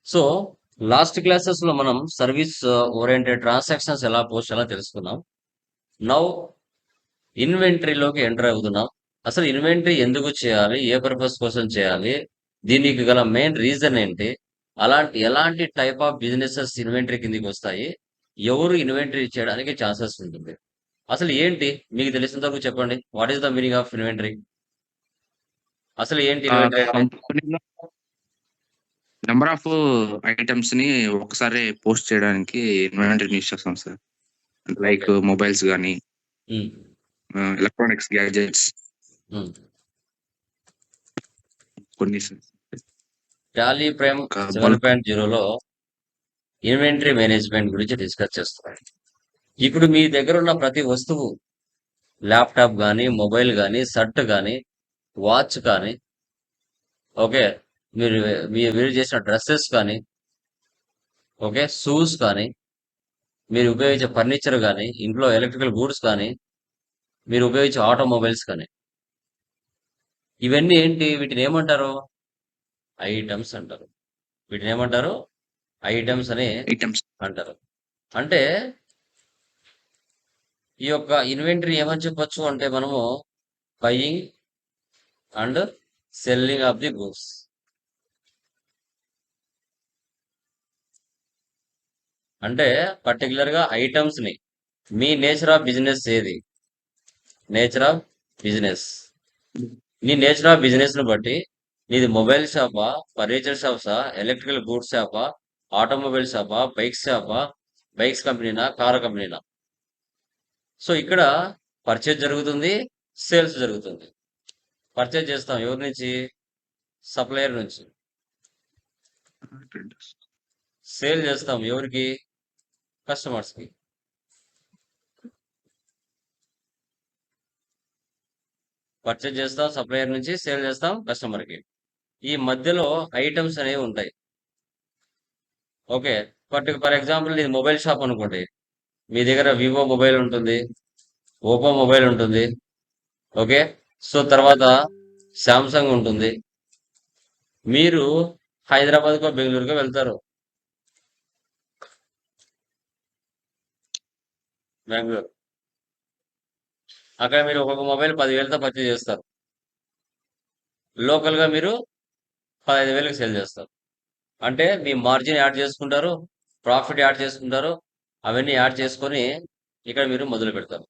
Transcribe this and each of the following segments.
So last classes లో మనం service oriented transactions ఎలా పోస్ట్ చేయాలో తెలుసుకున్నాం. నౌ ఇన్వెంటరీలోకి ఎంటర్ అవుతున్నాం. అసలు ఇన్వెంటరీ ఎందుకు చేయాలి, ఏ పర్పస్ కోసం చేయాలి, దీనికి గల మెయిన్ రీజన్ ఏంటి, ఎలాంటి టైప్ ఆఫ్ బిజినెసెస్ ఇన్వెంటరీ కిందికి వస్తాయి, ఎవరు ఇన్వెంటరీ చేయడానికి ఛాన్సెస్ ఉంటుంది, అసలు ఏంటి మీకు తెలిసినంత వరకు చెప్పండి. What is the meaning of inventory? అసలు ఏంటి ఇన్వెంటరీ అంటే? కంపెనీలో నెంబర్ ఆఫ్ ఐటమ్స్ ని ఒకసారి పోస్ట్ చేయడానికి ఇన్వెంటరీ యూస్ చేస్తాం సార్. Like okay. మొబైల్స్ కానీ ఉమ్, ఎలక్ట్రానిక్స్ గ్యాజెట్స్ ఉమ్. కొన్ని సార్. టాలీ ప్రైమ్ ఒక బల్క్ 7.0లో ఇన్వెంటరీ మేనేజ్మెంట్ గురించి డిస్కస్ చేస్తున్నాం. ఇప్పుడు మీ దగ్గర ఉన్న ప్రతి వస్తువు, ల్యాప్టాప్ కానీ, మొబైల్ కానీ, షర్ట్ కానీ, వాచ్ కానీ, ఓకే, మీరు మీరు చేసిన డ్రెస్సెస్ కానీ, ఓకే, షూస్ కానీ, మీరు ఉపయోగించే ఫర్నిచర్ కానీ, ఇంట్లో ఎలక్ట్రికల్ గూడ్స్ కానీ, మీరు ఉపయోగించే ఆటోమొబైల్స్ కానీ, ఇవన్నీ ఏంటి, వీటిని ఏమంటారు? ఐటమ్స్ అంటారు. వీటిని ఏమంటారు? ఐటమ్స్ అని ఐటమ్స్. అంటారు. అంటే ఈ యొక్క ఇన్వెంటరీ ఏమని చెప్పొచ్చు అంటే మనము buying and selling of the goods. అంటే పర్టికులర్ గా ఐటమ్స్ ని, మీ నేచర్ ఆఫ్ బిజినెస్ ఏది, నేచర్ ఆఫ్ బిజినెస్, నీ నేచర్ ఆఫ్ బిజినెస్ ను బట్టి నీది మొబైల్ షాపా, ఫర్నిచర్ షాప్సా, ఎలక్ట్రికల్ గూడ్స్ షాపా, ఆటోమొబైల్ షాపా, బైక్స్ షాపా, బైక్స్ కంపెనీనా, కార్ కంపెనీనా. సో ఇక్కడ పర్చేజ్ జరుగుతుంది, సేల్స్ జరుగుతుంది. పర్చేజ్ చేస్తాం ఎవరి నుంచి? సప్లయర్ నుంచి. సేల్ చేస్తాం ఎవరికి? కస్టమర్స్ కి. పర్చేజ్ చేస్తాం సప్లయర్ నుంచి, సేల్ చేస్తాం కస్టమర్ కి. ఈ మధ్యలో ఐటమ్స్ అనేవి ఉంటాయి. ఓకే, ఫర్ ఎగ్జాంపుల్ ఇది మొబైల్ షాప్ అనుకోండి. మీ దగ్గర వివో మొబైల్ ఉంటుంది, ఓపో మొబైల్ ఉంటుంది, ఓకే, సో తర్వాత శాంసంగ్ ఉంటుంది. మీరు హైదరాబాద్కో బెంగళూరుకో వెళ్తారు. బెంగళూరు, అక్కడ మీరు ఒక్కొక్క మొబైల్ 10,000తో పర్చేజ్ చేస్తారు. లోకల్ గా మీరు 15,000కి సేల్ చేస్తారు. అంటే మీ మార్జిన్ యాడ్ చేసుకుంటారు, ప్రాఫిట్ యాడ్ చేసుకుంటారు, అవన్నీ యాడ్ చేసుకొని ఇక్కడ మీరు మొదలు పెడతారు.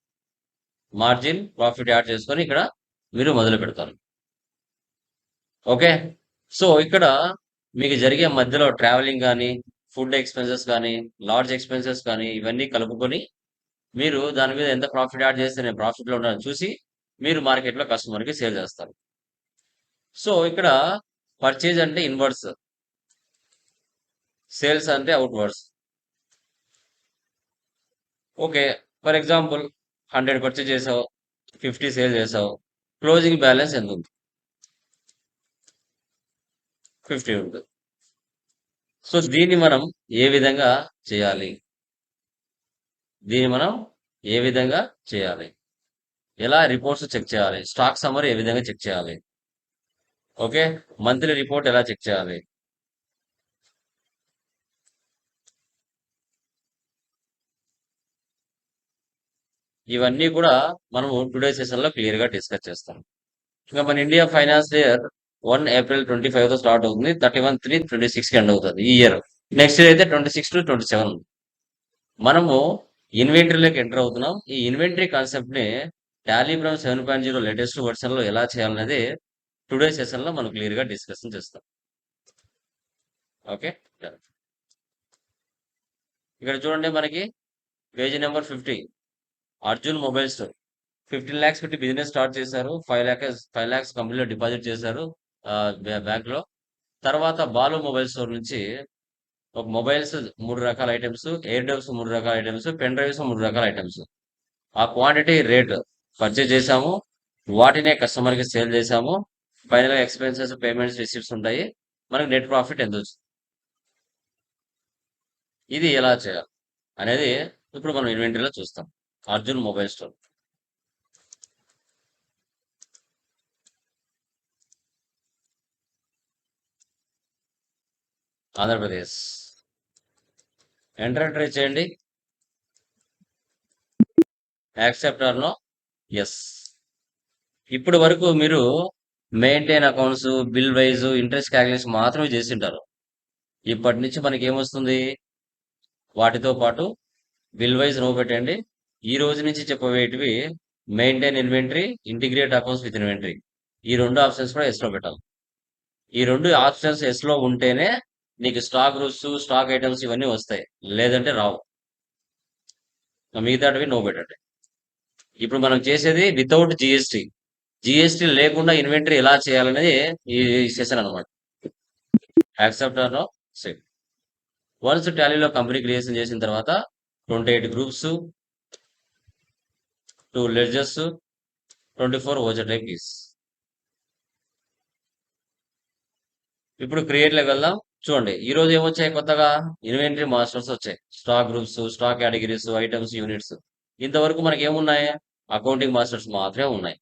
మార్జిన్ ప్రాఫిట్ యాడ్ చేసుకొని ఇక్కడ మీరు మొదలు పెడతారు. ఓకే, సో ఇక్కడ మీకు జరిగే మధ్యలో ట్రావెలింగ్ కానీ, ఫుడ్ ఎక్స్పెన్సెస్ కానీ, లాడ్జ్ ఎక్స్పెన్సెస్ కానీ, ఇవన్నీ కలుపుకొని మీరు దాని మీద ఎంత ప్రాఫిట్ యాడ్ చేస్తే నేను ప్రాఫిట్ లో ఉన్నాను చూసి మీరు మార్కెట్లో కస్టమర్కి సేల్ చేస్తారు. సో ఇక్కడ పర్చేజ్ అంటే ఇన్వర్డ్స్, సేల్స్ అంటే outwards. Okay, for example 100 purchase చేసావు, 50 సేల్ చేసావు, క్లోజింగ్ బ్యాలెన్స్ ఎంత ఉంది? 50 ఉంటుంది. సో దీన్ని మనం ఏ విధంగా చేయాలి, దీన్ని మనం ఏ విధంగా చేయాలి, ఎలా రిపోర్ట్స్ చెక్ చేయాలి, స్టాక్ సమ్మరీ ఏ విధంగా చెక్ చేయాలి, ఓకే, మంత్లీ రిపోర్ట్ ఎలా చెక్ చేయాలి, ఇవన్నీ కూడా మనం టుడే సెషన్ లో క్లియర్ గా డిస్కస్ చేస్తాం. ఇంకా మన ఇండియా ఫైనాన్స్ ఇయర్ 1 ఏప్రిల్ 25తో స్టార్ట్ అవుతుంది, 31/3/26కి ఎండ్ అవుతుంది ఈ ఇయర్. నెక్స్ట్ ఇయర్ అయితే 26 to 27. మనము ఇన్వెంటరీలోకి ఎంటర్ అవుతున్నాం. ఈ ఇన్వెంటరీ కాన్సెప్ట్ ని టాలీ ప్రైమ్ 7.0 లేటెస్ట్ వర్షన్ లో ఎలా చేయాలనేది టుడే సెషన్ లో మనం క్లియర్ గా డిస్కషన్ చేస్తాం. ఓకే, ఇక్కడ చూడండి మనకి page number 50, Arjun mobile store. 15 lakhs పెట్టి బిజినెస్ స్టార్ట్ చేశారు. 5 lakhs కంపెనీలో డిపాజిట్ చేశారు బ్యాంక్ లో. తర్వాత బాలు మొబైల్ స్టోర్ నుంచి ఒక మొబైల్స్ 3 రకాల ఐటమ్స్, ఎయిర్ డబ్స్ 3 రకాల ఐటమ్స్, పెన్ డ్రైవ్స్ 3 రకాల ఐటమ్స్. ఆ క్వాంటిటీ రేట్ పర్చేజ్ చేశాము, వాటినే కస్టమర్ కి సేల్ చేశాము. ఫైనల్ ఎక్స్పెన్సెస్, పేమెంట్స్, రిసిప్ట్స్ ఉంటాయి. మనకి నెట్ ప్రాఫిట్ ఎంత వచ్చింది, ఇది ఎలా చేయాలి అనేది ఇప్పుడు మనం ఇన్వెంటరీలో చూస్తాం. Arjun mobile store. Andhra Pradesh. Enter try చేయండి. Accept or no? ఎస్. ఇప్పుడు వరకు మీరు maintain accounts, bill wise, interest calculation మాత్రమే చేసింటారు. ఇప్పటి నుంచి మనకి ఏమొస్తుంది? వాటితో పాటు బిల్ వైజ్ నో పెట్టండి. ఈ రోజు నుంచి చెప్పబోయేటివి maintain inventory, integrate accounts with inventory. ఈ రెండు ఆప్షన్స్ కూడా ఎస్ లో పెట్టాలి. ఈ రెండు ఆప్షన్స్ ఎస్ లో ఉంటేనే నీకు స్టాక్ రూల్స్, స్టాక్ ఐటమ్స్ ఇవన్నీ వస్తాయి. లేదంటే రావు. మిగతాటివి నో పెట్టండి. ఇప్పుడు మనం చేసేది వితౌట్ జిఎస్టి. జిఎస్టి లేకుండా ఇన్వెంటరీ ఎలా చేయాలనేది ఈ సెషన్ అనమాట. Accept or no? Same. Once టాలీలో కంపెనీ క్రియేషన్ చేసిన తర్వాత 28 groups, 2 ledgers, 24 voucher type keys. ఇప్పుడు క్రియేట్ లోకి వెళ్దాం. చూడండి, ఈ రోజు ఏమొచ్చాయి కొత్తగా? ఇన్వెంటరీ మాస్టర్స్ వచ్చాయి, stock groups, stock categories, items, units. ఇంతవరకు మనకి ఏమున్నాయి? అకౌంటింగ్ మాస్టర్స్ మాత్రమే ఉన్నాయి.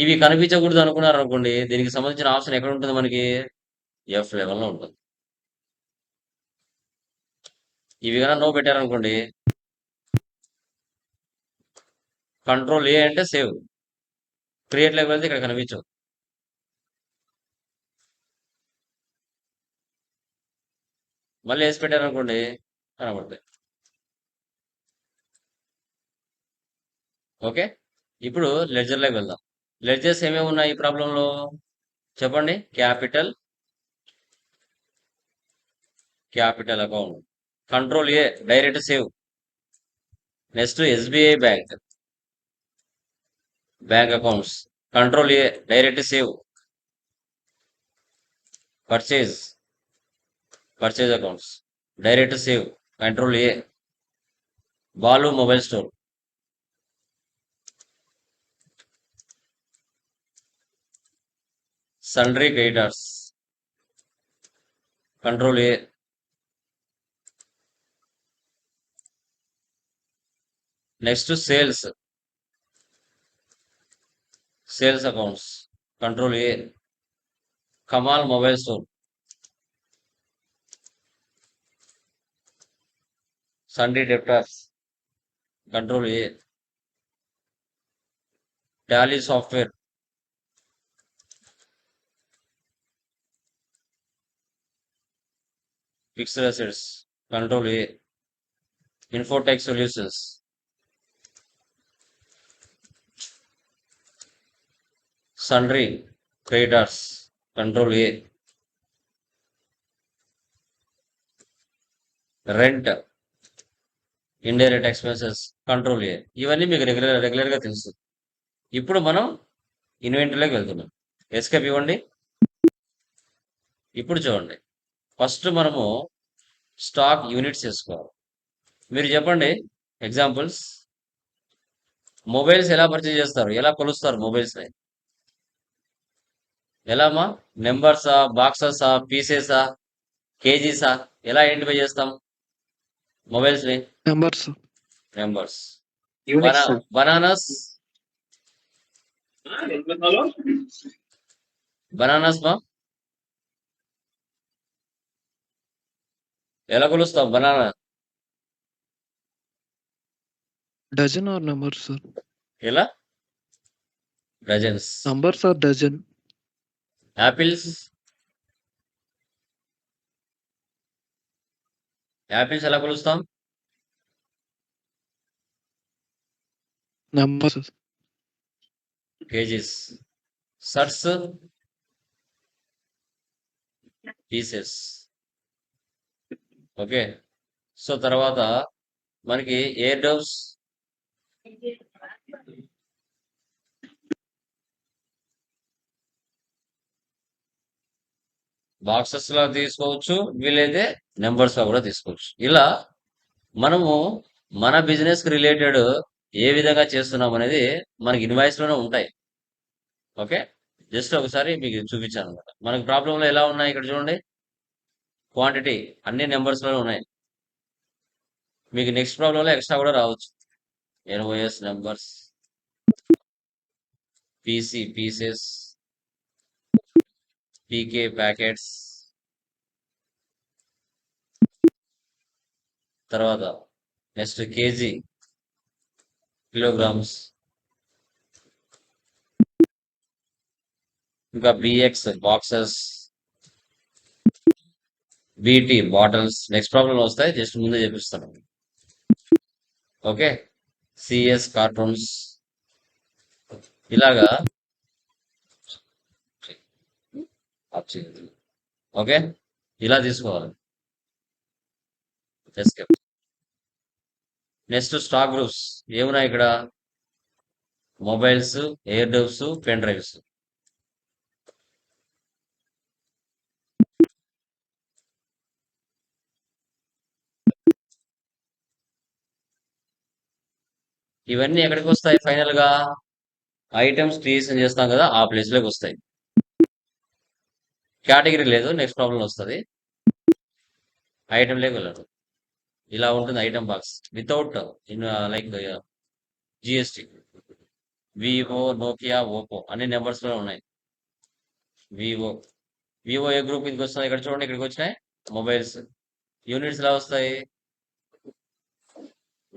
ఇవి కనిపించకూడదు అనుకున్నారు అనుకోండి, దీనికి సంబంధించిన ఆప్షన్ ఎక్కడ ఉంటుంది మనకి? ఎఫ్ లెవెల్లో ఉంటుంది. ఇవి కన్నా నో పెట్టారనుకోండి, కంట్రోల్ ఏ అంటే సేవ్. క్రియేట్ లోకి వెళ్తే ఇక్కడ కనిపించవు. మళ్ళీ వేసి పెట్టారనుకోండి, కనబడతాయి. ఓకే, ఇప్పుడు లెడ్జర్లోకి వెళ్దాం. లెడ్జర్స్ ఏమేమి ఉన్నాయి ఈ ప్రాబ్లంలో చెప్పండి? Capital account, control A direct save. Next SBI bank accounts, control A direct save. Purchase accounts, direct save, control A. Balu mobile store, sundry creditors, control A. Next sales accounts, control A. Kamal mobile store, sundry debtors, control A. Tally software, fixed assets, control A. Infotech Solutions, sundry creditors, control A. Rent, indirect expenses, control A. ఇవన్నీ మీకు regular గా తెలుసు. ఇప్పుడు మనం ఇన్వెంటరీలోకి వెళ్తున్నాం. Escape ఇవ్వండి. ఇప్పుడు చూడండి, ఫస్ట్ మనము స్టాక్ యూనిట్స్ వేసుకోవాలి. మీరు చెప్పండి ఎగ్జాంపుల్స్. మొబైల్స్ ఎలా పర్చేజ్ చేస్తారు? ఎలా కొలుస్తారు మొబైల్స్ ని? ఎలామా? నెంబర్సా, బాక్సెసా, పీసెసా, కేజీసా? ఎలా ఐడెంటిఫై చేస్తాం మొబైల్స్ ని? నెంబర్స్. బనానాస్ మా ఎలా కొలుస్తాం banana? Dozen or number sir? ఎలా? Dozens. Numbers or dozen? Apples ఎలా కొలుస్తాం? Numbers. Kgs. Shirts pieces. Okay, so తర్వాత మనకి ఎయిర్ డోవ్స్, బాక్సెస్ లా తీసుకోవచ్చు, వీలైతే నెంబర్స్ లా కూడా తీసుకోవచ్చు. ఇలా మనము మన బిజినెస్ కి రిలేటెడ్ ఏ విధంగా చేస్తున్నాం అనేది మనకి ఇన్వాయిస్ లోనే ఉంటాయి. ఓకే, జస్ట్ ఒకసారి మీకు చూపించాను అనమాట. మనకి ప్రాబ్లం లో ఎలా ఉన్నాయి ఇక్కడ చూడండి. క్వాంటిటీ అన్ని నెంబర్స్ లోనే ఉన్నాయి. మీకు నెక్స్ట్ ప్రాబ్లం లో ఎక్స్ట్రా కూడా రావచ్చు. NOS numbers, PC pieces, PK packets, తర్వాత నెక్స్ట్ కేజీ, కిలోగ్రామ్స్, ఇంకా BX boxes, BT bottles. Next problem వస్తాయి, జస్ట్ ముందే చెప్పిస్తాను. ఓకే, సిఎస్ కార్టూన్స్, ఇలాగా. ఓకే, ఇలా తీసుకోవాలి. ఎస్కేప్. నెక్స్ట్ స్టాక్ గ్రూప్స్ ఏమున్నాయి ఇక్కడ? Mobiles, earbuds, pen drives. ఇవన్నీ ఎక్కడికి వస్తాయి? ఫైనల్ గా ఐటమ్స్ క్రియేషన్ చేస్తాం కదా, ఆ ప్లేస్ లోకి వస్తాయి. కేటగిరీ లేదు, నెక్స్ట్ ప్రాబ్లం వస్తుంది. ఐటమ్ లేక వెళ్ళదు. ఇలా ఉంటుంది item box without in like GST. Vivo, Nokia, Oppo అన్ని నెంబర్స్ లో ఉన్నాయి. వివో వివో ఏ గ్రూప్ ఇదికి వస్తుంది? ఇక్కడ చూడండి, ఇక్కడికి వచ్చినాయి మొబైల్స్. యూనిట్స్ ఎలా వస్తాయి?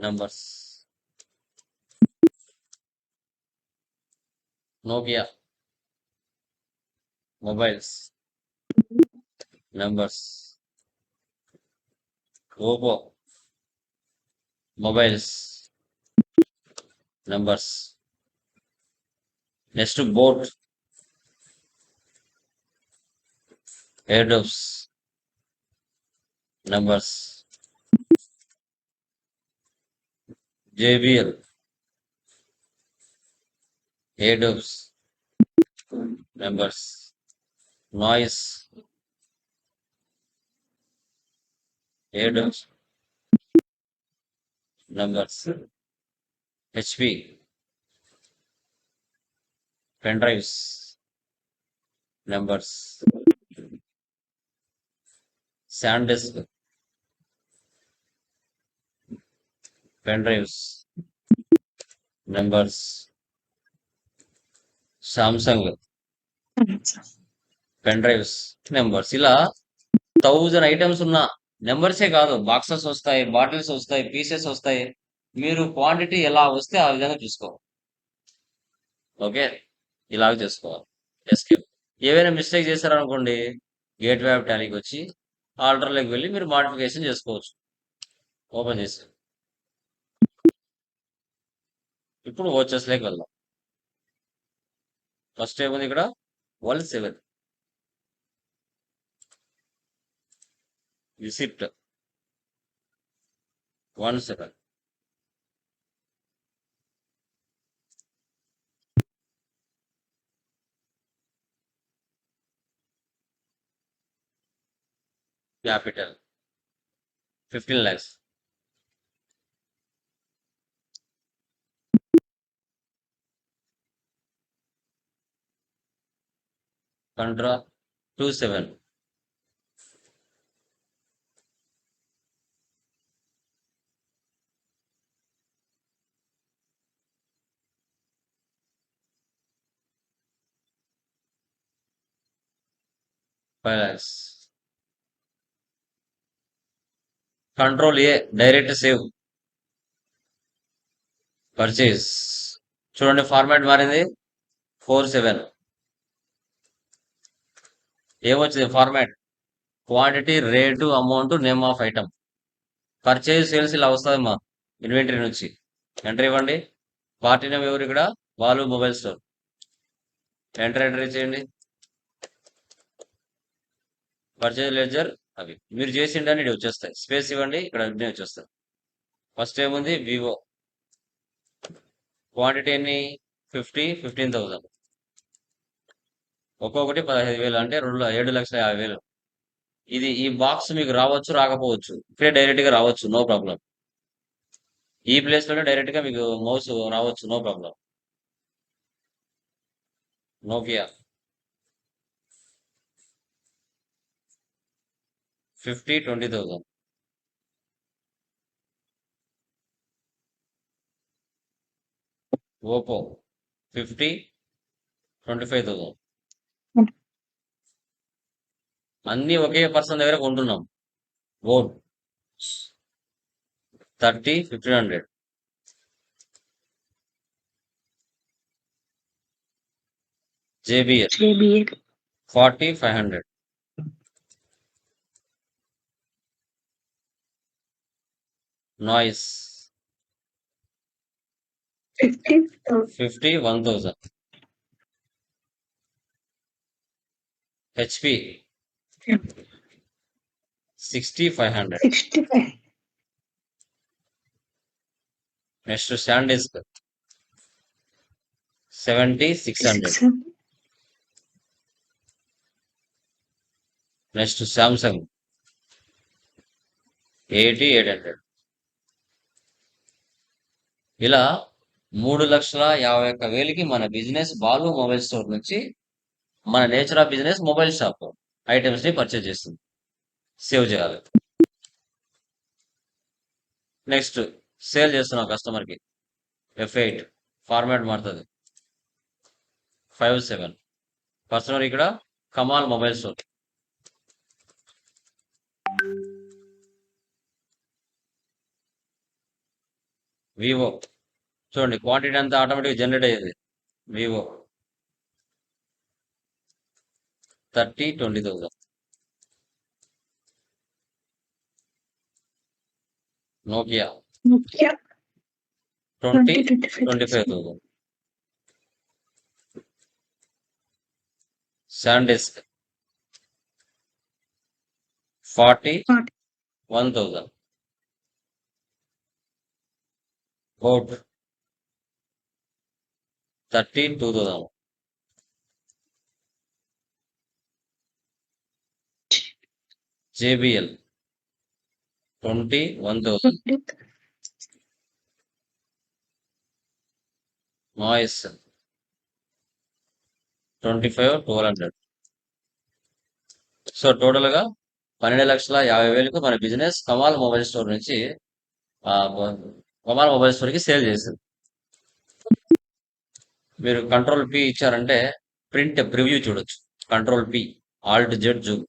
Numbers. Nokia mobiles, numbers. Oppo mobiles, numbers. Next boat, air dubs, numbers. JBL, air dubs, numbers. Noise, air dubs, numbers. HP pen drives, numbers. SanDisk pen drives, numbers. Samsung pen drives, numbers. ఇలా 1000 items ఉన్న నెంబర్సే కాదు, boxes వస్తాయి, bottles వస్తాయి, pieces వస్తాయి. మీరు quantity ఎలా వస్తే ఆ విధంగా చూసుకోవాలి. ఓకే, ఇలాగ చేసుకోవాలి. ఎస్కేప్. ఏవైనా మిస్టేక్ చేశారనుకోండి, గేట్ వే ఆఫ్ టాలీకి వచ్చి ఆల్టర్లోకి వెళ్ళి మీరు మాడిఫికేషన్ చేసుకోవచ్చు. ఓపెన్ చేసి ఇప్పుడు వచ్చేస్లోకి వెళ్దాం. ఫస్ట్ ఏముంది ఇక్కడ? 17 receipt 17. Capital 15 lakhs. Contra 27. Five lakhs. Control A, direct save. Purchase. చూడండి, ఫార్మాట్ మారింది. 47 ఏమొచ్చింది? Format, quantity, rate, amount, name of item. Purchase, sales ఇలా వస్తుంది మా ఇన్వెంటరీ నుంచి. ఎంటర్ ఇవ్వండి. పార్టీ నేమ్ ఎవరు ఇక్కడ? Balu mobile store. ఎంటర్ చేయండి. పర్చేజ్ లెడ్జర్ అవి మీరు చేసిండని ఇవి వచ్చేస్తాయి. స్పేస్ ఇవ్వండి, ఇక్కడ అన్నీ వచ్చేస్తాయి. ఫస్ట్ ఏముంది? వివో. క్వాంటిటీ ఎన్ని? 15,000. ఒక్కొక్కటి 15,000 అంటే 7,50,000. ఇది ఈ బాక్స్ మీకు రావచ్చు, రాకపోవచ్చు. ఇప్పుడే డైరెక్ట్ గా రావచ్చు, నో ప్రాబ్లం. ఈ ప్లేస్ లోనే డైరెక్ట్ గా మీకు మౌస్ రావచ్చు, నో ప్రాబ్లం. నోకియా 20,000. ఓపో 25,000. అన్ని ఒకే పర్సన్ దగ్గర కొంటున్నాం. Board 30 1500. JBL JBL 40 500. Noise 50 1000. HP 60 500. 65 Next SanDisk 70 600. 600 Next Samsung 80 800. ఇలా 3,51,000కి మన బిజినెస్ బాలు మొబైల్ స్టోర్ నుంచి మన nature of business mobile shop items ని పర్చేజ్ చేస్తుంది. సేవ్ చేయాలి. నెక్స్ట్ సేల్ చేస్తున్నాం కస్టమర్ కి F8 ఫార్మాట్ మారుతుంది 57. కస్టమర్ ఇక్కడ కమాల్ మొబైల్ స్టోర్. వివో చూడండి క్వాంటిటీ అంతా ఆటోమేటిక్ జనరేట్ అయ్యేది. Vivo 30 20,000. Nokia Nokia 20 25,000 25,000. SanDisk 40 1,000. Boat 30 2,000. JBL 20 1,000. Noise 25 1200. So total గా 12,50,000కు మన బిజినెస్ కమాల్ మొబైల్ స్టోర్ నుంచి కమాల్ మొబైల్ స్టోర్ కి సేల్ చేసింది. మీరు కంట్రోల్ P ఇచ్చారంటే ప్రింట్ ప్రివ్యూ చూడొచ్చు. Control P Alt Z Zoom.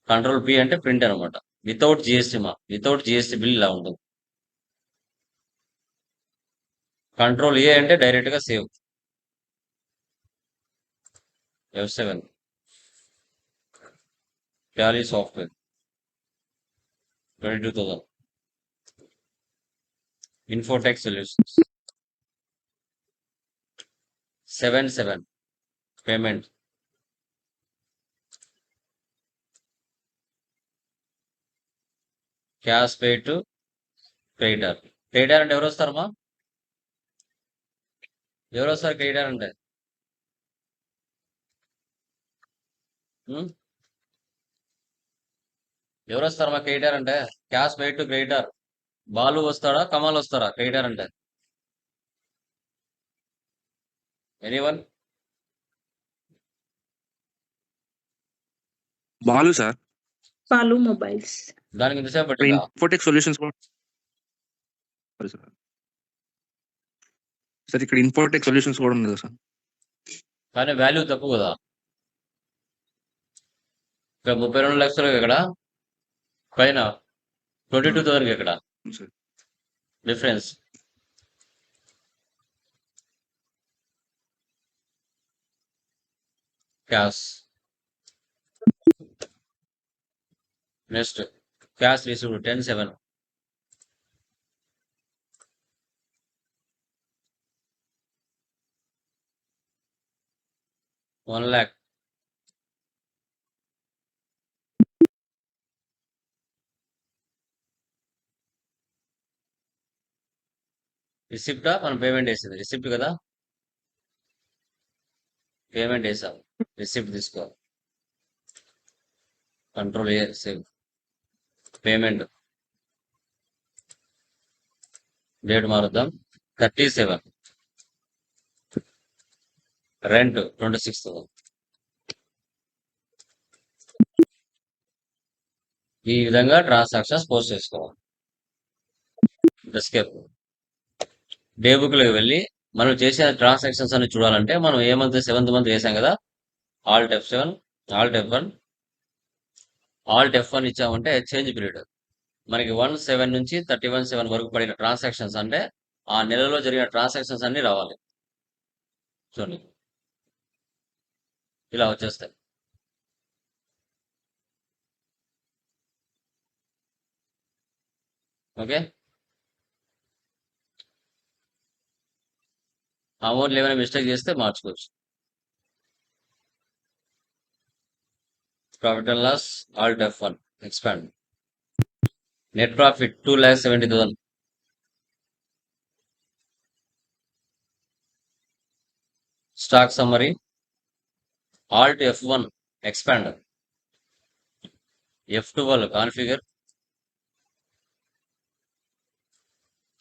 Control P అంటే ప్రింట్ అనమాట. వితౌట్ జిఎస్టీ బిల్ ఇలా ఉంటుంది. కంట్రోల్ A అంటే డైరెక్ట్ గా save. F7 Tally software 22,000. Infotech solutions 77 payment. Cash pay to creditor. Creditor అంటే ఎవరు వస్తారమ్మా? ఎవరు వస్తారు క్రెడిటర్ అంటే? ఎవరు వస్తారమ్మా క్రెడిటర్ అంటే? Cash pay to creditor. Balu వస్తాడా కమాల్ వస్తారా క్రెడిటర్ అంటే? Anyone? Balu sir. Palu Mobiles దానికి ఇంతసేపు పట్టిందా? ఇన్ఫోటెక్ సొల్యూషన్స్ కూడా సార్ ఇక్కడ ఇన్ఫోటెక్ సొల్యూషన్స్ కూడా ఉంది కదా సార్. కానీ వాల్యూ తక్కువ కదా. ఇక్కడ 32 లక్షలు ఇక్కడ పైన 22,000 ఇక్కడ sir difference. Cash next cash received 10/7. $1 lakh. రిసిప్టా మనం పేమెంట్ వేసేది రిసిప్ట్ కదా. పేమెంట్ వేసాం రిసిప్ట్ తీసుకో. Control A save. Payment date మారుద్దాం 37. రెంట్ 26,000. ఈ విధంగా ట్రాన్సాక్షన్స్ పోస్ట్ చేసుకోవాలి. ఎస్కేప్. డే బుక్ లోకి వెళ్ళి మనం చేసిన ట్రాన్సాక్షన్స్ అని చూడాలంటే మనం ఏ మంత్ 7th మంత్ వేసాం కదా. Alt F7 Alt F1 Alt F1 ఇచ్చామంటే చేంజ్ పీరియడ్ మనకి 1/7 నుంచి 31/7 వరకు పడిన ట్రాన్సాక్షన్స్ అంటే ఆ నెలలో జరిగిన ట్రాన్సాక్షన్స్ అన్ని రావాలి. చూడండి ఇలా వచ్చేస్తాయి. ఓకే, అమౌంట్లు ఏమైనా మిస్టేక్ చేస్తే మార్చుకోవచ్చు. Profit and loss alt F1 expand. Net profit 2,70,000. Stock summary alt F1 expand. F12 configure.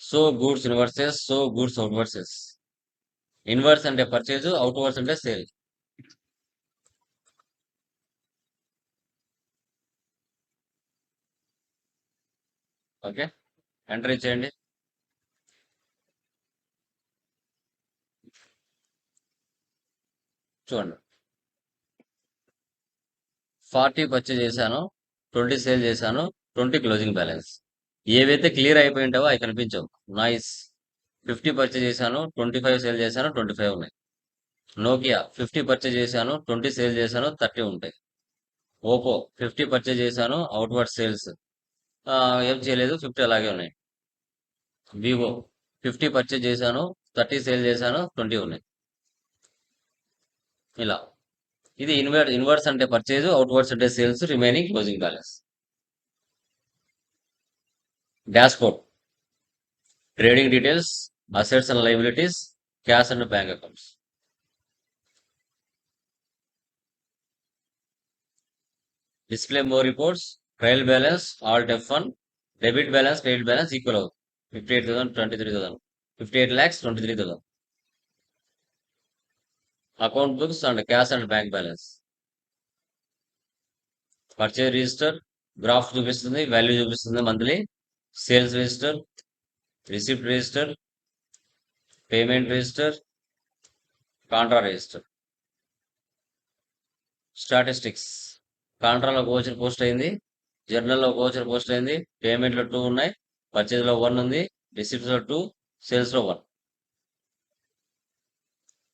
So goods inwards, so goods outwards. Inward అంటే పర్చేజ్, అవుట్వర్స్ అంటే సేల్. ఓకే, ఎంటర్ చేయండి. చూడండి 40 పర్చేజ్ చేశాను, 20 సేల్ చేశాను, 20 closing balance. ఏవైతే clear అయిపోయి ఉంటావో అవి కనిపించవు. నైస్. 50 పర్చేజ్ చేశాను, 25 సేల్ చేశాను, 25 ఉన్నాయి. నోకియా 50 పర్చేజ్ చేశాను, 20 సేల్ చేశాను, 30 ఉంటాయి. ఓపో 50 పర్చేజ్ చేశాను, అవుట్వర్డ్ సేల్స్ ఏం చేయలేదు, 50 అలాగే ఉన్నాయి. వివో 50 పర్చేజ్ చేశాను, 30 సేల్ చేశాను, 20 ఉన్నాయి. ఇలా ఇది ఇన్వర్స్ అంటే పర్చేజ్, అవుట్వర్డ్స్ అంటే sales, remaining closing balance. Dashboard trading details, assets and liabilities, cash and bank accounts. Display more reports, trial balance alt F1, debit balance credit balance equal అవుతుంది. 58,000, 23,000, 58 lakhs, 23,000. Account books and cash and bank balance. Purchase register graph చూపిస్తుంది, value చూపిస్తుంది monthly. Sales register, receipt register, payment register, contra register. Statistics కాంట్రాలో ఒక voucher post అయింది, జర్నల్లో ఒక voucher post అయింది, పేమెంట్లో 2 ఉన్నాయి, పర్చేజ్లో 1 ఉంది, రిసిప్ట్స్లో 2, సేల్స్లో 1.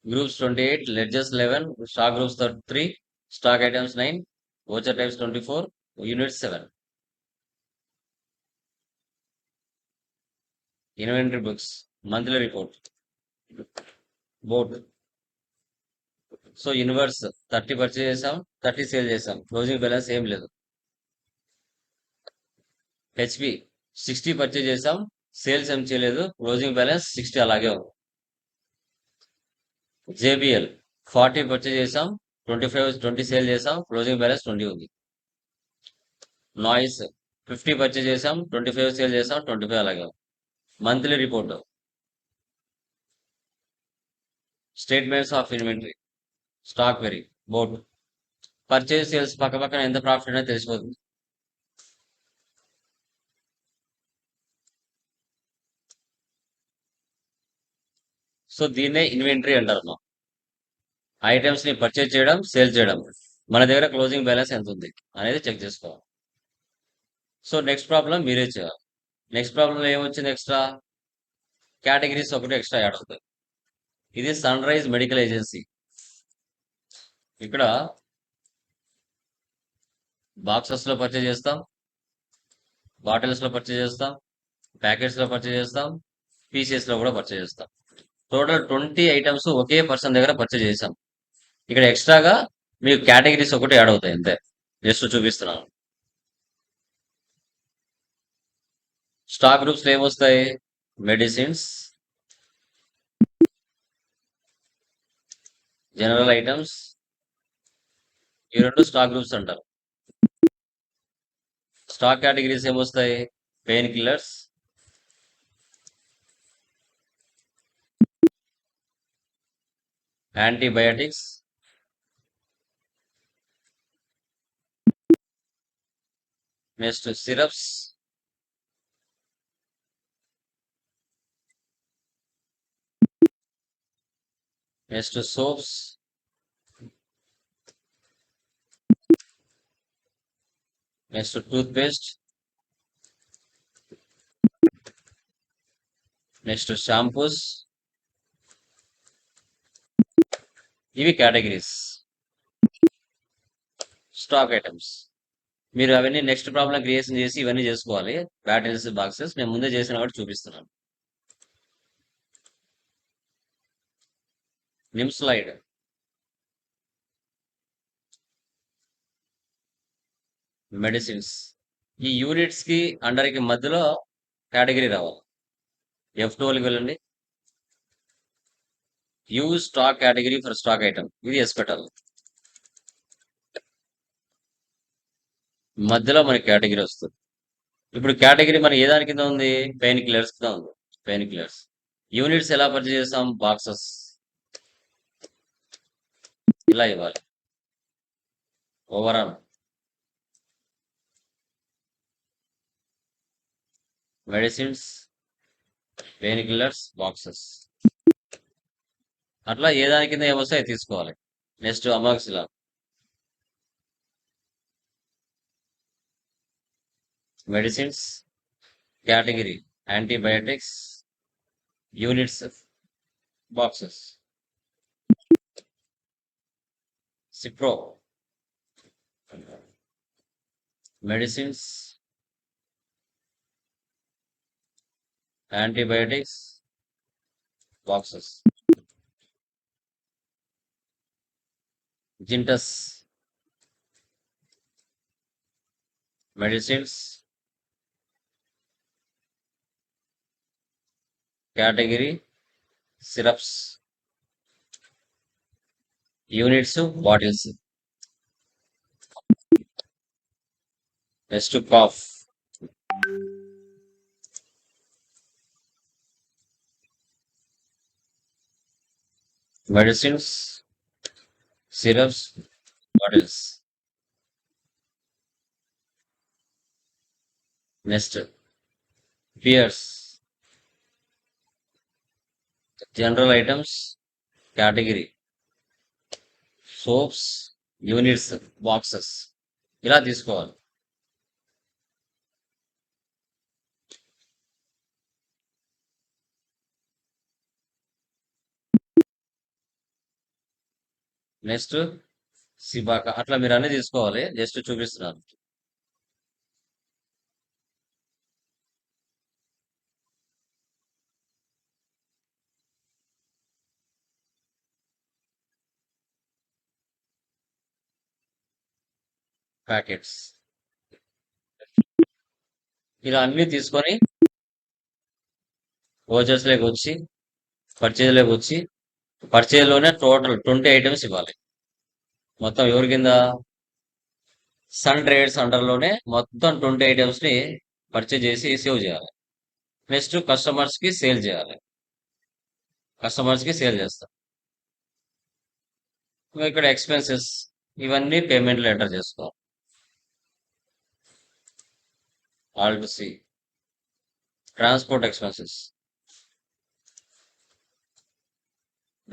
Groups 28, ledgers 11, stock groups 3, stock items 9, voucher types 24, units 7. Inventory books monthly report board. So inverse 30 purchase చేసాం, 30 sale చేసాం, క్లోజింగ్ బ్యాలెన్స్ ఏం లేదు. హెచ్పి 60 పర్చేజ్ చేసాం, సేల్స్ ఏం చేయలేదు, క్లోజింగ్ బ్యాలెన్స్ 60 అలాగే ఉంది. జేబిఎల్ 40 పర్చేజ్ చేసాం, 20 సేల్ చేసాం, క్లోజింగ్ బ్యాలెన్స్ 20 ఉంది. నాయిస్ 50 పర్చేజ్ చేసాం, 25 సేల్ చేసాం, 25 అలాగే ఉంది. Monthly report statements of inventory, stock very board. Purchase sales పక్క పక్కన ఎంత ప్రాఫిట్ అనేది తెలిసిపోతుంది. సో దీన్నే ఇన్వెంటరీ అంటారు. మనం ఐటమ్స్ ని పర్చేజ్ చేయడం, సేల్ చేయడం, మన దగ్గర క్లోజింగ్ బ్యాలెన్స్ ఎంత ఉంది అనేది చెక్ చేసుకోవాలి. సో నెక్స్ట్ ప్రాబ్లం మీరే చేయాలి. నెక్స్ట్ ప్రాబ్లంలో ఏమొచ్చింది, ఎక్స్ట్రా కేటగిరీస్ ఒకటి ఎక్స్ట్రా యాడ్ అవుతాయి. ఇది సన్ రైజ్ మెడికల్ ఏజెన్సీ. ఇక్కడ బాక్సెస్ లో పర్చేజ్ చేస్తాం, బాటిల్స్ లో పర్చేజ్ చేస్తాం, ప్యాకెట్స్ లో పర్చేజ్ చేస్తాం, పీసెస్ లో కూడా పర్చేజ్ చేస్తాం. టోటల్ 20 ఐటమ్స్ ఒకే పర్సన్ దగ్గర పర్చేజ్ చేసాం. ఇక్కడ ఎక్స్ట్రాగా మీకు కేటగిరీస్ ఒకటి యాడ్ అవుతాయి అంతే. జస్ట్ చూపిస్తున్నాను. స్టాక్ గ్రూప్స్ లో ఏమొస్తాయి, మెడిసిన్స్, జనరల్ ఐటమ్స్, ఈ 2 స్టాక్ గ్రూప్స్ అంటారు. స్టాక్ కేటగిరీస్ ఏమొస్తాయి, painkillers, antibiotics, next syrups, next soaps, next toothpaste, next shampoos, ఇవి కేటగిరీస్. స్టాక్ ఐటమ్స్ మీరు అవన్నీ నెక్స్ట్ ప్రాబ్లం క్రియేషన్ చేసి ఇవన్నీ చేసుకోవాలి. బ్యాటరీస్ బాక్సెస్ నేను ముందే చేసిన కాబట్టి చూపిస్తున్నాను. నిమ్ స్లైడ్, మెడిసిన్స్. ఈ యూనిట్స్ కి అండర్ కి మధ్యలో కేటగిరీ రావాలి. F12కి వెళ్ళండి. Use stock category for stock item, ఇది ఎస్ పెట్టాలి. మధ్యలో మనకి కేటగిరీ వస్తుంది. ఇప్పుడు కేటగిరీ మన ఏ దాని కింద ఉంది? పెయిన్ కిల్లర్స్ కింద ఉంది. Pain killers. యూనిట్స్ ఎలా పర్చేజ్ చేస్తాం? బాక్సెస్ ఇలా ఇవ్వాలి. Overall medicines, pain killers, boxes. అట్లా ఏ దాని కింద ఏమొస్తాయో తీసుకోవాలి. నెక్స్ట్ అమాక్సిలా, medicines category antibiotics, units boxes. Cipro, medicines, antibiotics, boxes. జింటస్, medicines category syrups, units bottles. Next cough, medicines, syrups, bottles. Next Pears, general items category soaps, units boxes. ఇలా తీసుకోవాలి. Next Cibaca. అట్లా మీరు అన్ని తీసుకోవాలి. జస్ట్ చూపిస్తున్నాను. Packets ఇలా అన్ని తీసుకొని వోచర్స్ లోకి వచ్చి పర్చేజ్ లోకి వచ్చి పర్చేజ్ లోనే టోటల్ 20 ఐటమ్స్ ఇవ్వాలి. మొత్తం ఎవరి కింద? సన్ ట్రేడ్స్ అండర్ లోనే మొత్తం 20 ఐటమ్స్ ని పర్చేజ్ చేసి సేవ్ చేయాలి. నెక్స్ట్ కస్టమర్స్ కి సేల్ చేయాలి. కస్టమర్స్ కి సేల్ చేస్తాం. ఇంకా ఇక్కడ ఎక్స్పెన్సెస్ ఇవన్నీ పేమెంట్ లో ఎంటర్ చేసుకోవాలి. Alt C transport expenses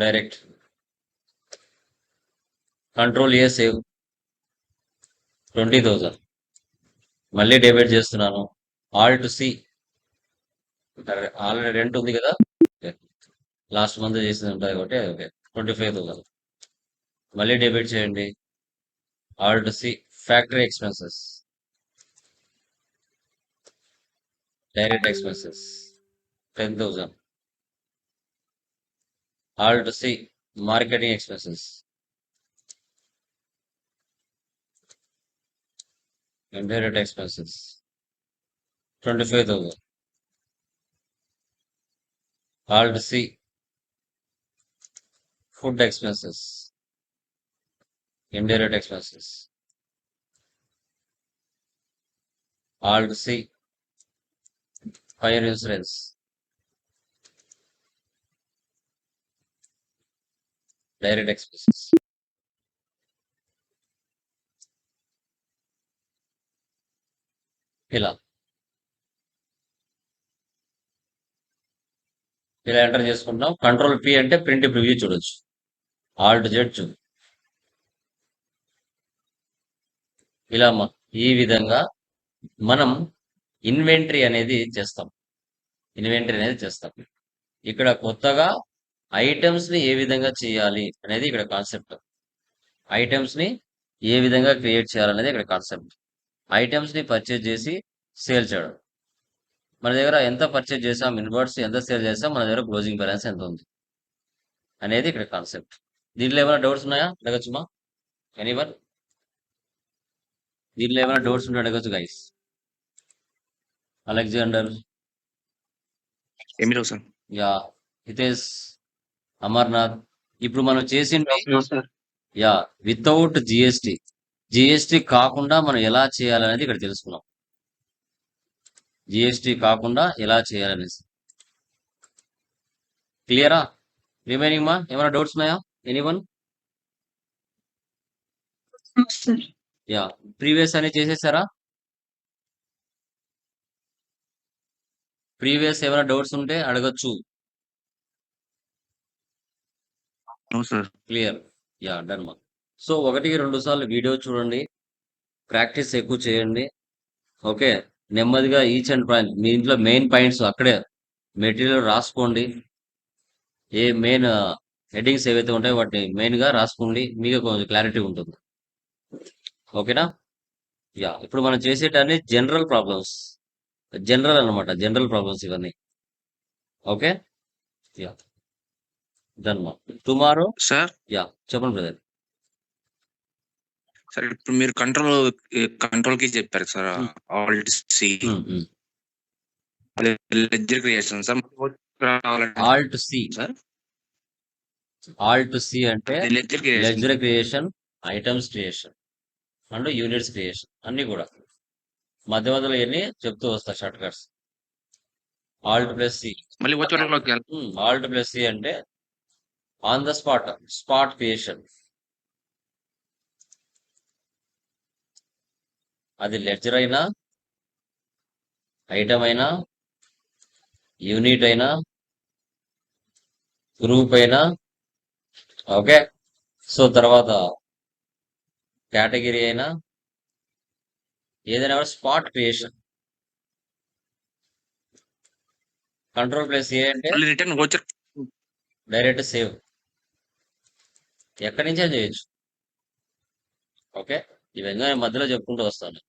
direct control A save 20,000 మళ్ళీ డెబిట్ చేస్తున్నాను. Alt C already rent ఉంది కదా, లాస్ట్ మంత్ చేసింది ఉంటుంది కాబట్టి ఓకే 25,000 మళ్ళీ డెబిట్ చేయండి. Alt C factory expenses direct expenses 10,000. Alt C marketing expenses indirect expenses 25,000. Alt C food expenses indirect expenses. Alt C fire insurance direct expenses. ఇలా ఇలా enter చేసుకుంటాం. Control P అంటే print preview చూడొచ్చు. Alt Z చూ ఇలా ఈ విధంగా మనం ఇన్వెంటరీ అనేది చేస్తాం. ఇక్కడ కొత్తగా ఐటమ్స్ ని ఏ విధంగా చేయాలి అనేది ఇక్కడ కాన్సెప్ట్. ఐటమ్స్ ని ఏ విధంగా క్రియేట్ చేయాలనేది ఇక్కడ కాన్సెప్ట్. ఐటమ్స్ ని పర్చేజ్ చేసి సేల్ చేయడం. మన దగ్గర ఎంత పర్చేజ్ చేసాం, ఇన్వర్ట్స్ ఎంత సేల్ చేసాం, మన దగ్గర క్లోజింగ్ బ్యాలెన్స్ ఎంత ఉంది అనేది ఇక్కడ కాన్సెప్ట్. దీంట్లో ఏమైనా డౌట్స్ ఉన్నాయా? అడగచ్చుమా ఎనీవన్? దీంట్లో ఏమైనా డౌట్స్ ఉంటే అడగచ్చు గైస్. అలెగ్జాండర్, ఏమి లేవు సార్. యా హితేష్, అమర్నాథ్. ఇప్పుడు మనం చేసింది యా వితౌట్ జిఎస్టి. జిఎస్టి కాకుండా మనం ఎలా చేయాలనేది ఇక్కడ తెలుసుకున్నాం. జిఎస్టి కాకుండా ఎలా చేయాలనేసి క్లియరా? రిమైనింగ్ మా ఏమైనా డౌట్స్ ఉన్నాయా? ఎనీవన్? సార్ యా ప్రీవియస్ అని చేసేసారా? ప్రీవియస్ ఏమైనా డౌట్స్ ఉంటే అడగచ్చు. No sir. Clear. Yeah done మా. సో 1-2 సార్లు వీడియో చూడండి, ప్రాక్టీస్ ఎక్కువ చేయండి. ఓకే, నెమ్మదిగా ఈచ్ అండ్ పాయింట్ మీ ఇంట్లో మెయిన్ పాయింట్స్ అక్కడే మెటీరియల్ రాసుకోండి. ఏ మెయిన్ హెడ్డింగ్స్ ఏవైతే ఉంటాయో వాటిని మెయిన్ గా రాసుకోండి, మీకు కొంచెం క్లారిటీ ఉంటుంది. ఓకేనా? యా ఇప్పుడు మనం చేసేటన్ని జనరల్ ప్రాబ్లమ్స్, జనరల్ అన్నమాట, జనరల్ ప్రాబ్లమ్స్ ఇవన్నీ. ఓకే, యా డన్ మా. టుమారో సార్ యా చెప్పండి బ్రదర్. సార్ ఇప్పుడు మీరు కంట్రోల్ కి చెప్పారు sir. Alt C ledger creation sir. Alt C. Sir alt C అంటే ledger creation. Ledger creation, items creation and units creation అన్ని కూడా మధ్య మధ్యలో ఎన్ని చెప్తూ వస్తా shortcuts. Alt plus C. మళ్ళీ వచ్చేలోకి ఆల్ట్ ప్లస్ సి అంటే on the spot, spot creation. అది లెడ్జర్ అయినా, ఐటమ్ అయినా, యూనిట్ అయినా, గ్రూప్ అయినా. ఓకే, సో తర్వాత కేటగిరీ అయినా ఏదైనా కూడా స్పాట్ క్రియేషన్. కంట్రోల్ ప్లస్ ఏ అంటే మళ్ళీ రిటర్న్ వచ్చర్ డైరెక్ట్ సేవ్, ఎక్కడి నుంచే చేయొచ్చు. ఓకే, ఇవన్నీ నేను మధ్యలో చెప్పుకుంటూ వస్తాను.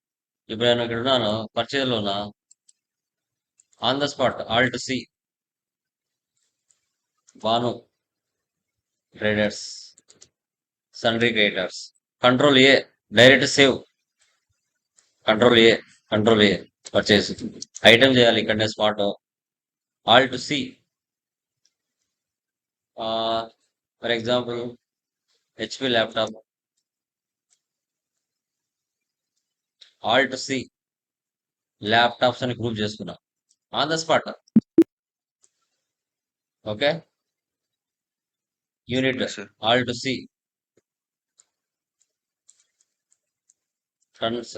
ఇప్పుడు నేను ఇక్కడ ఉన్నాను, పర్చేజ్లో ఉన్నా, on the spot alt C, Banu traders, sundry creditors. Control A direct save, control A purchase. Item చేయాలి ఇక్కడనే spot. Alt C, for example HP laptop. Alt C laptops అని గ్రూప్ చేసుకున్నా, on the spot. Okay, unit sir. Alt C, fronts.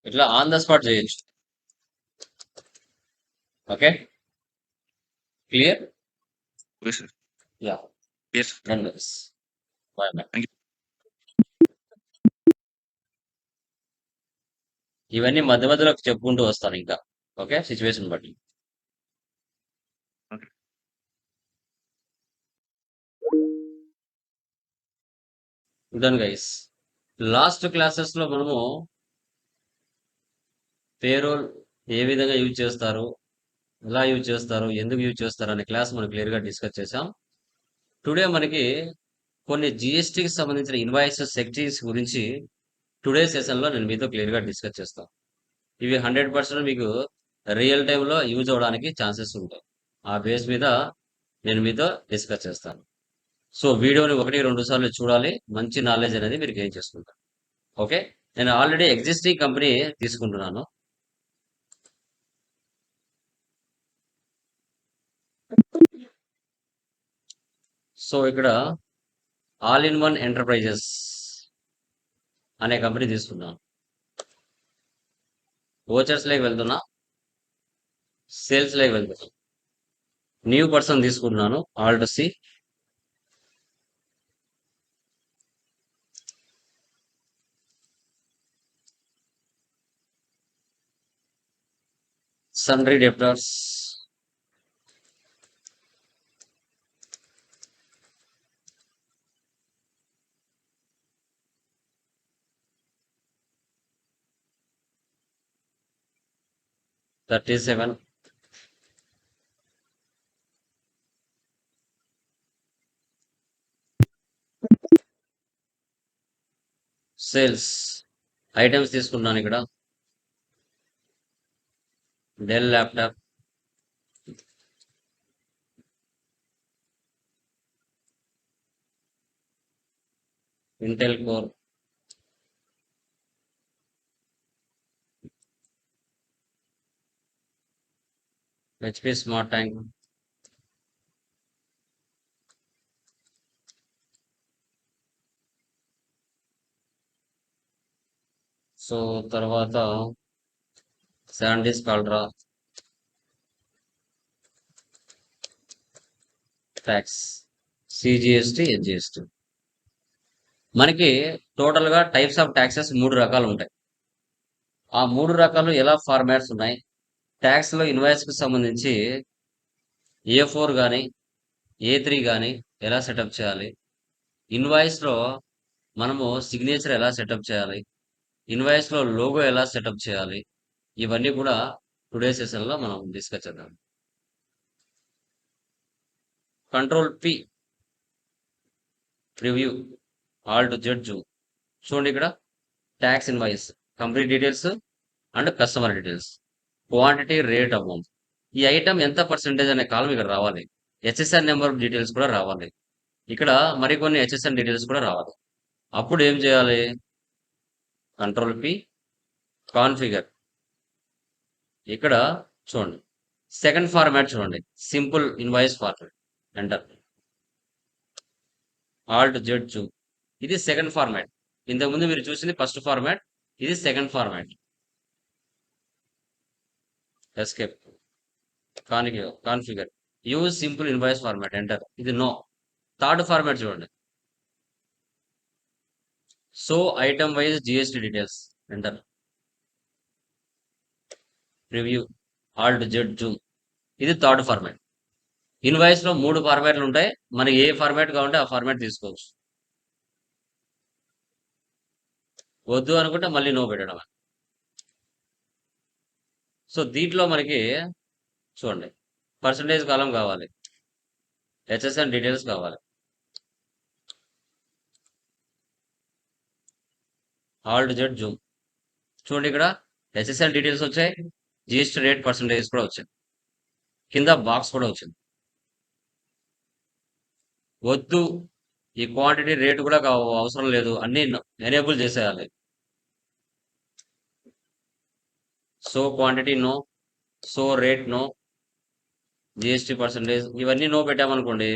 ఇట్లా on the spot చేయొచ్చు. Okay, clear? Okay sir. Yeah yes done guys. Bye bye. Thank you. ఇవన్నీ మధ్య మధ్యలో చెప్పుకుంటూ వస్తాను ఇంకా. ఓకే, సిచ్యువేషన్ బట్టి. Okay. Done guys. Last classes లో మనము పేరోల్ ఏ విధంగా యూజ్ చేస్తారు, ఎలా యూజ్ చేస్తారు, ఎందుకు యూజ్ చేస్తారు అనే క్లాస్ మనం క్లియర్ గా డిస్కస్ చేసాం. టుడే మనకి కొన్ని జిఎస్టికి సంబంధించిన ఇన్వాయిసెస్ సెక్టరీస్ గురించి టుడే సెషన్ లో నేను మీతో క్లియర్ గా డిస్కస్ చేస్తాను. ఇవి 100% మీకు రియల్ టైంలో యూజ్ అవడానికి ఛాన్సెస్ ఉంటాయి. ఆ బేస్ మీద నేను మీతో డిస్కస్ చేస్తాను. సో వీడియోని 1-2 సార్లు చూడాలి, మంచి నాలెడ్జ్ అనేది మీరు గెయిన్ చేసుకుంటారు. ఓకే, నేను ఆల్రెడీ ఎగ్జిస్టింగ్ కంపెనీ తీసుకుంటున్నాను. సో ఇక్కడ ఆల్ ఇన్ వన్ ఎంటర్ప్రైజెస్ అనే కంపెనీ తీసుకున్నాను. ఓచర్స్ లేకి వెళ్తున్నా, సేల్స్ లేకి వెళ్తున్నా. న్యూ పర్సన్ తీసుకుంటున్నాను, alt C. sundry debtors, $37. Sales items తీసుకున్నాను ఇక్కడ. Dell laptop, Intel core, HP smart tank, so తర్వాత శాండీస్ కాల్డ్రా, ట్యాక్స్, సిజిఎస్టి, హెచ్జిఎస్టి. మనకి టోటల్ గా టైప్స్ ఆఫ్ ట్యాక్సెస్ 3 రకాలు ఉంటాయి. ఆ 3 రకాలు ఎలా ఫార్మాట్స్ ఉన్నాయి, ట్యాక్స్ లో ఇన్వాయిస్ కి సంబంధించి A4 కానీ A3 కానీ ఎలా సెటప్ చేయాలి, ఇన్వాయిస్ లో మనము సిగ్నేచర్ ఎలా సెటప్ చేయాలి, ఇన్వాయిస్ లో లోగో ఎలా సెటప్ చేయాలి, ఇవన్నీ కూడా టుడే సెషన్ లో మనం డిస్కస్ చేద్దాం. Control P preview, Alt Z Zoom. చూడండి ఇక్కడ tax invoice, company details and customer details, quantity, rate, amount. ఈ ఐటమ్ ఎంత పర్సెంటేజ్ అనే కాలం ఇక్కడ రావాలి. హెచ్ఎస్ఆర్ నెంబర్ డీటెయిల్స్ కూడా రావాలి. ఇక్కడ మరికొన్ని హెచ్ఎస్ఆర్ డీటెయిల్స్ కూడా రావాలి. అప్పుడు ఏం చేయాలి? Control P, configure. ఇక్కడ చూడండి సెకండ్ ఫార్మాట్ చూడండి, simple invoice format. Enter, Alt Z Zoom. ఇది సెకండ్ ఫార్మాట్. ఇంతకుముందు మీరు చూసింది ఫస్ట్ ఫార్మాట్, ఇది second format. Escape, configure, use simple invoice format. Enter, ఇది నో. థర్డ్ ఫార్మాట్ చూడండి, so item wise GST details. Enter, preview, Alt Z Zoom. ఇది third format. Invoice లో 3 ఫార్మాట్లు ఉంటాయి. మనకి ఏ ఫార్మాట్ కావాలంటే ఆ ఫార్మాట్ తీసుకోవచ్చు. వద్దు అనుకుంటే మళ్ళీ నో పెట్టడం. సో దీంట్లో మనకి చూడండి పర్సంటేజ్ కాలం కావాలి, హెచ్ఎస్ఎన్ డీటెయిల్స్ కావాలి, ఆల్ట్ జెడ్ జూమ్. చూడండి ఇక్కడ హెచ్ఎస్ఎన్ డీటెయిల్స్ వచ్చాయి, జిఎస్టీ రేట్ పర్సంటేజ్ కూడా వచ్చాయి, కింద బాక్స్ కూడా వచ్చింది. వద్దు, ఈ క్వాంటిటీ రేట్ కూడా అవసరం లేదు, అన్ని ఎనేబుల్ చేసేయాలి. So quantity no, so rate no, GST percentage ఇవన్నీ నో పెట్టామనుకోండి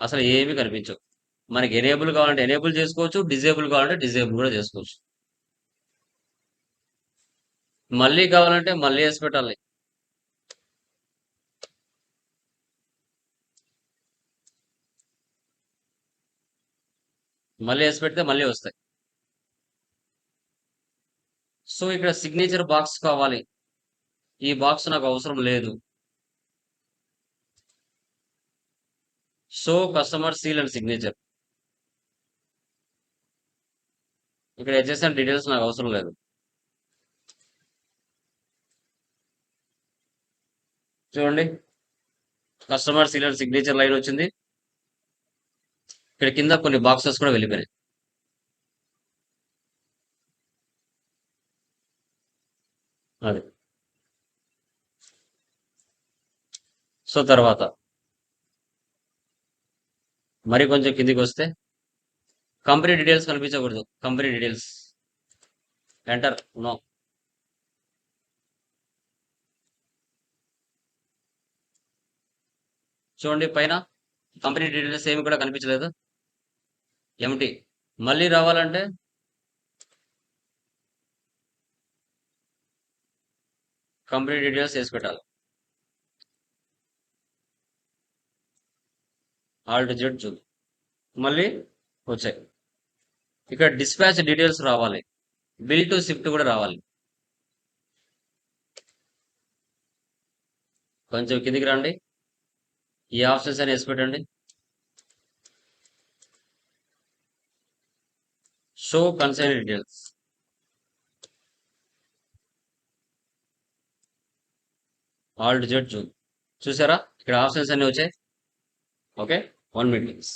అసలు ఏమీ కనిపించవు. మనకి ఎనేబుల్ కావాలంటే ఎనేబుల్ చేసుకోవచ్చు, డిజేబుల్ కావాలంటే డిజేబుల్ కూడా చేసుకోవచ్చు. మళ్ళీ కావాలంటే మళ్ళీ వేసి పెట్టాలి. మళ్ళీ వేసి పెడితే మళ్ళీ వస్తాయి. సో ఇక్కడ సిగ్నేచర్ బాక్స్ కావాలి, ఈ బాక్స్ నాకు అవసరం లేదు. So customer seal and signature. ఇక్కడ హెచ్ఎస్ఎన్ డీటెయిల్స్ నాకు అవసరం లేదు. చూడండి customer seal and signature line వచ్చింది. ఇక్కడ కింద కొన్ని బాక్సెస్ కూడా వెళ్ళిపోయినాయి. అది సో తర్వాత మరి కొంచెం కిందికి వస్తే కంపెనీ డీటెయిల్స్ కనిపించకూడదు. Company details, enter, no. చూడండి పైన కంపెనీ డీటెయిల్స్ ఏమి కూడా కనిపించలేదు, ఎంటీ. మళ్ళీ రావాలంటే కంపెనీ డీటెయిల్స్ వేసి పెట్టాలి, ఆల్ట్ జెడ్ జూమ్. మళ్ళీ వచ్చాయి. ఇక్కడ డిస్పాచ్ డీటెయిల్స్ రావాలి, బిల్ టు షిఫ్ట్ కూడా రావాలి. కొంచెం కిందికి రండి. ఈ ఆప్షన్స్ అని వేసి పెట్టండి. Show consign details. Alt Z Zoom. చూసారా ఇక్కడ ఆప్షన్స్ అన్ని వచ్చాయి. Okay, 1 minute.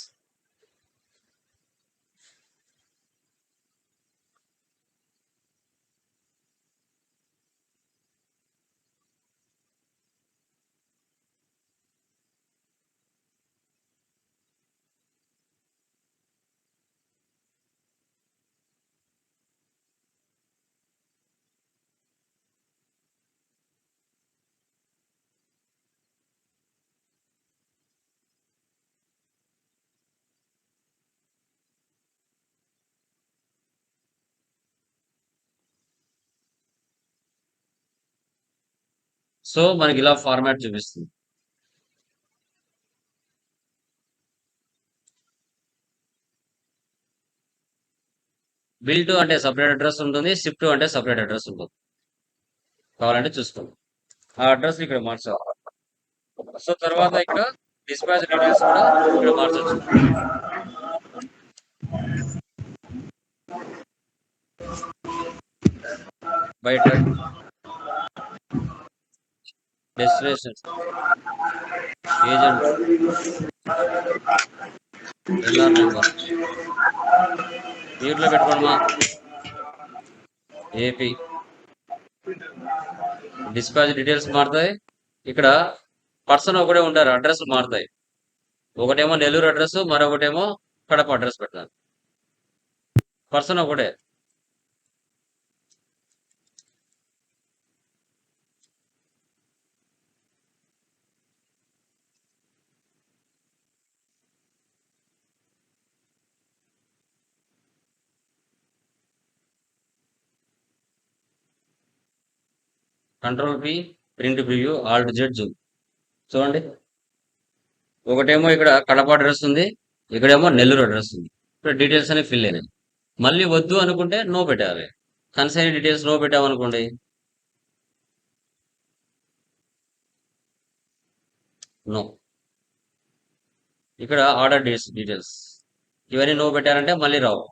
సో మనకి ఇలా ఫార్మాట్ చూపిస్తుంది. బిల్ టు అంటే సపరేట్ అడ్రస్ ఉంటుంది, షిప్ టు అంటే సపరేట్ అడ్రస్ ఉంటుంది. కావాలంటే చూసుకోండి. ఆ అడ్రస్ ఇక్కడ మార్చాలి. సో తర్వాత ఇక్కడ డిస్పాచ్ డీటెయిల్స్ కూడా ఇక్కడ మార్చచ్చు. బయట డెస్టినేషన్, ఏజెంట్, ఎల్ఆర్ నెంబర్ వీటిలో పెట్టుకోండి. ఏపీ డిస్పాచ్ డీటెయిల్స్ మారుతాయి. ఇక్కడ పర్సన్ ఒకటే ఉంటారు, అడ్రస్ మారుతాయి. ఒకటేమో నెల్లూరు అడ్రస్, మరొకటేమో కడప అడ్రస్ పెడతాను. పర్సన్ ఒకటే. Control P, print preview, Alt Z Zoom. చూడండి, ఒకటేమో ఇక్కడ కడప అడ్రస్ ఉంది, ఇక్కడేమో నెల్లూరు అడ్రస్ ఉంది. ఇక్కడ డీటెయిల్స్ అనేవి ఫిల్ అయినాయి. మళ్ళీ వద్దు అనుకుంటే నో పెట్టాలి. కన్సైన్ డీటెయిల్స్ నో పెట్టామనుకోండి, నో. ఇక్కడ ఆర్డర్ డీటెయిల్స్ ఇవన్నీ నో పెట్టారంటే మళ్ళీ రావు.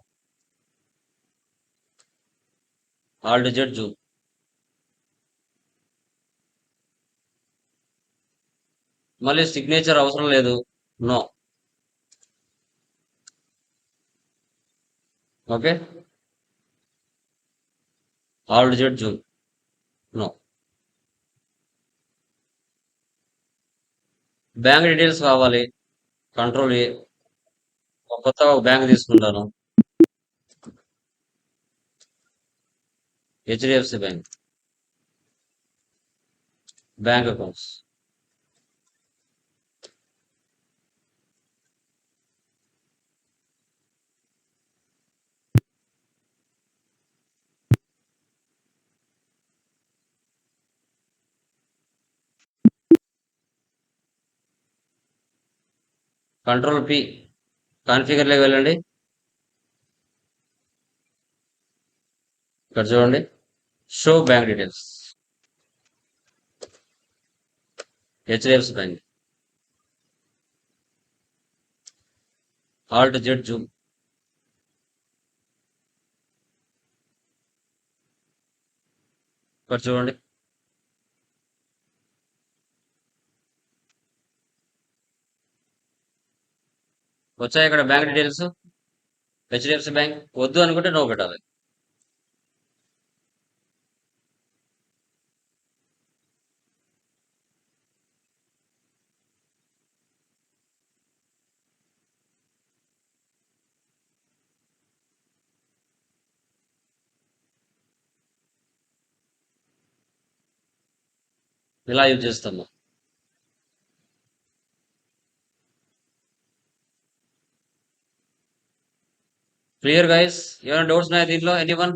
Alt Z zoom. మళ్ళీ సిగ్నేచర్ అవసరం లేదు, no. Okay, alt Z zoom, no. Bank details కావాలి, కంట్రోల్ ఏ. కొత్తగా ఒక బ్యాంక్ తీసుకుంటాను, HDFC bank. Bank accounts, control P, కాన్ఫిగర్లోకి వెళ్ళండి. ఇక్కడ చూడండి, show bank details, HDFC bank, alt Z zoom. ఇక్కడ చూడండి, వచ్చాయి ఇక్కడ బ్యాంక్ డీటెయిల్స్. HDFC bank. వద్దు అనుకుంటే నో పెట్టాలి. ఇలా యూజ్ చేస్తాము. Clear guys? ఏమైనా డౌట్స్ ఉన్నాయా దీంట్లో? ఎనీవన్?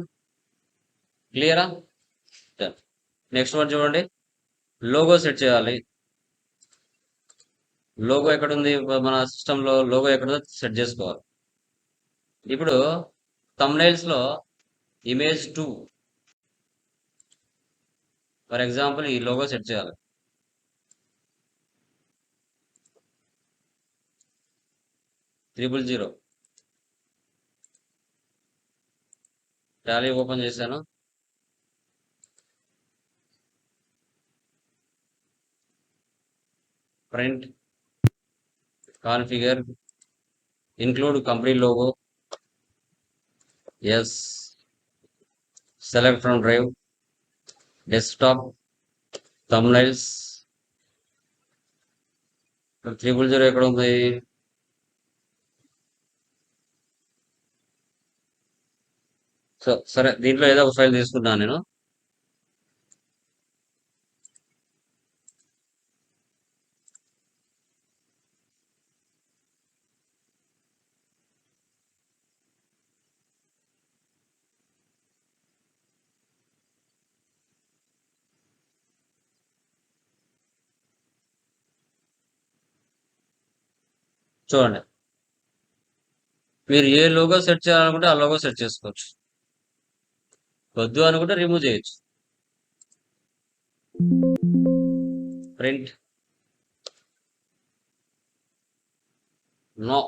క్లియరా? నెక్స్ట్ వన్ చూడండి, లోగో సెట్ చేయాలి. లోగో ఎక్కడుంది మన సిస్టంలో? లోగో ఎక్కడుందో సెట్ చేసుకోవాలి. ఇప్పుడు thumbnails లో ఇమేజ్ 2 ఫర్ ఎగ్జాంపుల్ ఈ లోగో సెట్ చేయాలి. 000. టాలీ ఓపెన్ చేశాను. Print, configure, include company logo, yes, select from drive, desktop, thumbnails. 000 ఎక్కడ ఉంది? సరే, దీంట్లో ఏదో ఒక ఫైల్ తీసుకున్నాను నేను. చూడండి, మీరు ఏ లోగో సెట్ చేయాలనుకుంటే ఆ లోగో సెట్ చేసుకోవచ్చు. వద్దు అనుకుంటే రిమూవ్ చేయొచ్చు. Print, no.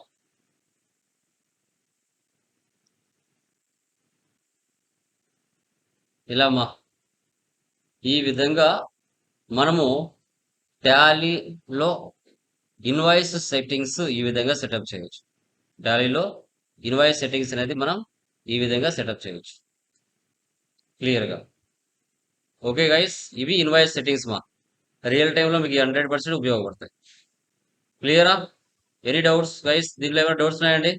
ఇలా ఈ విధంగా మనము టాలీలో ఇన్వాయిస్ సెట్టింగ్స్ ఈ విధంగా సెటప్ చేయొచ్చు. టాలీలో ఇన్వాయిస్ సెట్టింగ్స్ అనేది మనం ఈ విధంగా సెటప్ చేయొచ్చు క్లియర్గా. ఓకే గైస్, ఇవి ఇన్వాయిస్ సెట్టింగ్స్ రియల్ టైంలో మీకు 100% ఉపయోగపడతాయి. క్లియరా? Any doubts guys? దీనిలో ఏమైనా డౌట్స్ ఉన్నాయండి?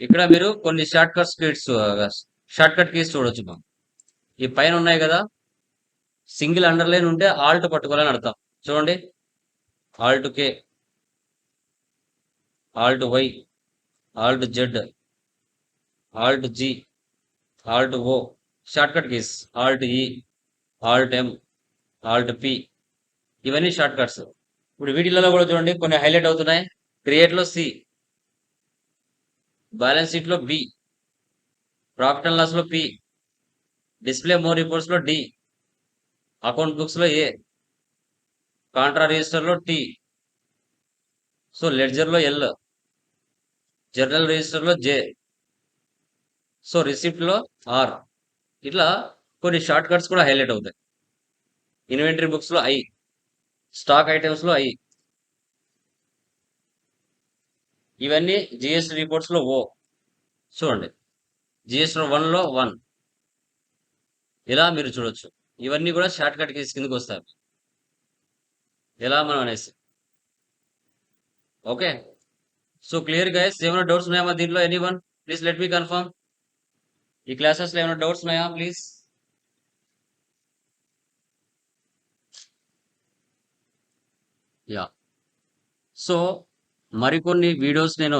ఇక్కడ మీరు కొన్ని షార్ట్ కట్ కీస్ చూడొచ్చు. ఈ పైన ఉన్నాయి కదా, సింగిల్ అండర్లైన్ ఉంటే ఆల్ట్ పట్టుకోవాలని అర్థం. చూడండి, alt K, alt Y, alt Z, alt G, alt O. Shortcut keys alt E, alt M, alt P. ఇవన్నీ షార్ట్ కట్స్. ఇప్పుడు వీటిలలో కూడా చూడండి కొన్ని హైలైట్ అవుతున్నాయి. క్రియేట్లో సి, బ్యాలెన్స్ షీట్ లో బి, ప్రాఫిట్ అండ్ లాస్ లో పి, డిస్ప్లే మోర్ రిపోర్ట్స్ లో డి, అకౌంట్ బుక్స్ లో ఏ, కాంట్రా రిజిస్టర్ లో టి, సో లెడ్జర్ లో ఎల్, జర్నల్ రిజిస్టర్ లో జే, సో రిసిప్ట్ లో ఆర్. ఇట్లా కొన్ని షార్ట్ కట్స్ కూడా హైలైట్ అవుతాయి. ఇన్వెంటరీ బుక్స్ లో ఐ, స్టాక్ ఐటమ్స్ లో ఐ. ఇవన్నీ జిఎస్టీ రిపోర్ట్స్ లో ఓ. చూడండి, జిఎస్టీ 1 లో 1. ఇలా మీరు చూడొచ్చు. ఇవన్నీ కూడా షార్ట్ కట్ కీస్ కిందకి వస్తాయి. ఎలా మనం అనేసి. Okay, so clear guys? ఏమైనా డౌట్స్ ఉన్నాయా దీంట్లో? Any one please let me confirm. ఈ క్లాసెస్ లో ఏమైనా డౌట్స్ ఉన్నాయా ప్లీజ్? యా, సో మరికొన్ని వీడియోస్ నేను